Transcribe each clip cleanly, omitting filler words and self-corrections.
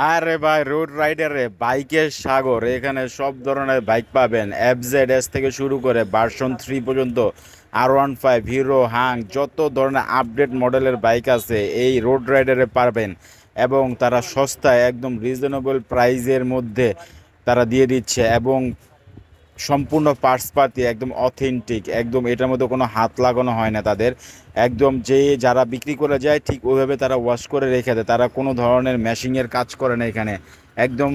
আরে ভাই, রোড রাইডারে বাইকের সাগর। এখানে সব ধরনের বাইক পাবেন, এফজেড থেকে শুরু করে ভার্সন 3 পর্যন্ত। R15, হিরো, হাং, যত ধরনের আপডেট মডেলের বাইক আছে এই রোড রাইডারে পাবেন। এবং তারা সস্তায় একদম রিজনেবল প্রাইজের মধ্যে তারা দিয়ে দিচ্ছে। এবং সম্পূর্ণ পার্টস পাতি একদম অথেন্টিক, একদম এটার মধ্যে কোনো হাত লাগানো হয় না তাদের। একদম যে যারা বিক্রি করে যায় ঠিক ওইভাবে তারা ওয়াশ করে রেখে দেয়, তারা কোনো ধরনের ম্যাশিংয়ের কাজ করে না এখানে। একদম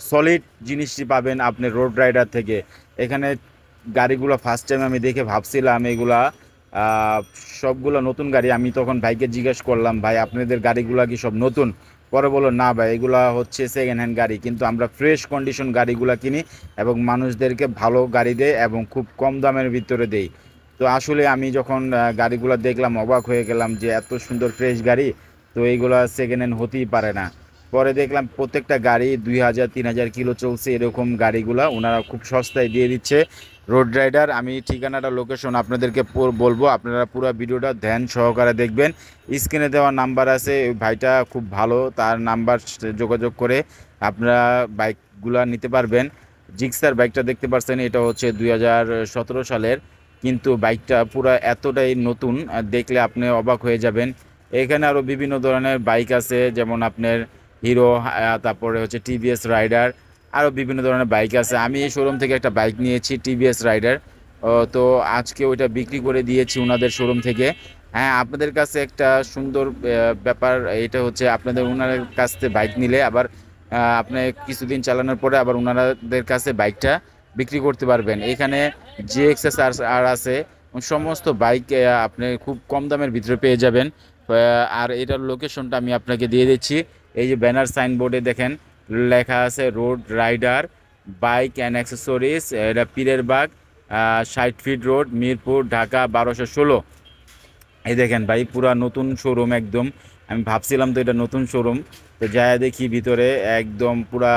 সলিড জিনিসটি পাবেন আপনি রোড রাইডার থেকে। এখানে গাড়িগুলো ফার্স্ট টাইম আমি দেখে ভাবছিলাম এগুলা আহ, সবগুলো নতুন গাড়ি। আমি তখন ভাইকে জিজ্ঞেস করলাম, ভাই আপনাদের গাড়িগুলা কি সব নতুন? পরে বললো, না ভাই, এগুলা হচ্ছে সেকেন্ড হ্যান্ড গাড়ি, কিন্তু আমরা ফ্রেশ কন্ডিশন গাড়িগুলা কিনি এবং মানুষদেরকে ভালো গাড়ি দেয় এবং খুব কম দামের ভিতরে দেই। তো আসলে আমি যখন গাড়িগুলো দেখলাম অবাক হয়ে গেলাম যে এত সুন্দর ফ্রেশ গাড়ি, তো এইগুলা সেকেন্ড হ্যান্ড হতেই পারে না। পরে দেখলাম প্রত্যেকটা গাড়ি 2000 3000 কিলো চলছে, এরকম গাড়িগুলা ওনারা খুব সস্তায় দিয়ে দিচ্ছে। রোড রাইডার, আমি ঠিকানাটা লোকেশন আপনাদেরকে বলবো, আপনারা পুরো ভিডিওটা ধ্যান সহকারে দেখবেন। স্ক্রিনে দেওয়া নাম্বার আছে, ওই ভাইটা খুব ভালো, তার নাম্বার যোগাযোগ করে আপনারা বাইকগুলা নিতে পারবেন। জিক্সার বাইকটা দেখতে পাচ্ছেন, এটা হচ্ছে 2017 সালের, কিন্তু বাইকটা পুরো এতটাই নতুন, দেখলে আপনি অবাক হয়ে যাবেন। এখানে আরও বিভিন্ন ধরনের বাইক আছে, যেমন আপনার হিরো, তারপরে হচ্ছে টিভিএস রাইডার, আরও বিভিন্ন ধরনের বাইক আছে। আমি এই শোরুম থেকে একটা বাইক নিয়েছি, টিভিএস রাইডার। তো আজকে ওইটা বিক্রি করে দিয়েছি ওনাদের শোরুম থেকে। হ্যাঁ, আপনাদের কাছে একটা সুন্দর ব্যাপার, এটা হচ্ছে আপনাদের ওনাদের কাছ থেকে বাইক নিলে আবার আপনি কিছুদিন চালানোর পরে আবার ওনাদের কাছে বাইকটা বিক্রি করতে পারবেন। এখানে GXS আর আছে, সমস্ত বাইক আপনি খুব কম দামের ভিতরে পেয়ে যাবেন। আর এটার লোকেশনটা আমি আপনাকে দিয়ে দিচ্ছি। এই যে ব্যানার সাইনবোর্ডে দেখেন লেখা আছে road rider bike and accessories, এটা পীরের বাগ, 60 ফিট রোড, মিরপুর, ঢাকা 1216। এই দেখেন ভাই, পুরা নতুন শোরুম একদম। আমি ভাবছিলাম তো এটা নতুন শোরুম, তো যায় দেখি ভিতরে একদম পুরা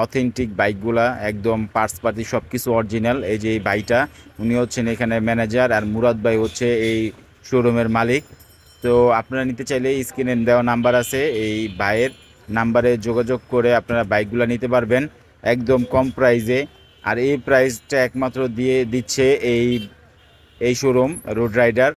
অথেন্টিক বাইকগুলা, একদম পার্টস পাতি সব কিছু অরিজিনাল। এই যে এই ভাইটা, উনি হচ্ছেন এখানে ম্যানেজার, আর মুরাদ ভাই হচ্ছে এই শোরুমের মালিক। তো আপনারা নিতে চাইলে স্ক্রিনে দেওয়া নাম্বার আছে, এই ভাইয়ের নাম্বারে যোগাযোগ করে আপনারা বাইকগুলো নিতে পারবেন একদম কম প্রাইজে। আর এই প্রাইসটা একমাত্র দিয়ে দিচ্ছে এই এই শোরুম রোড রাইডার।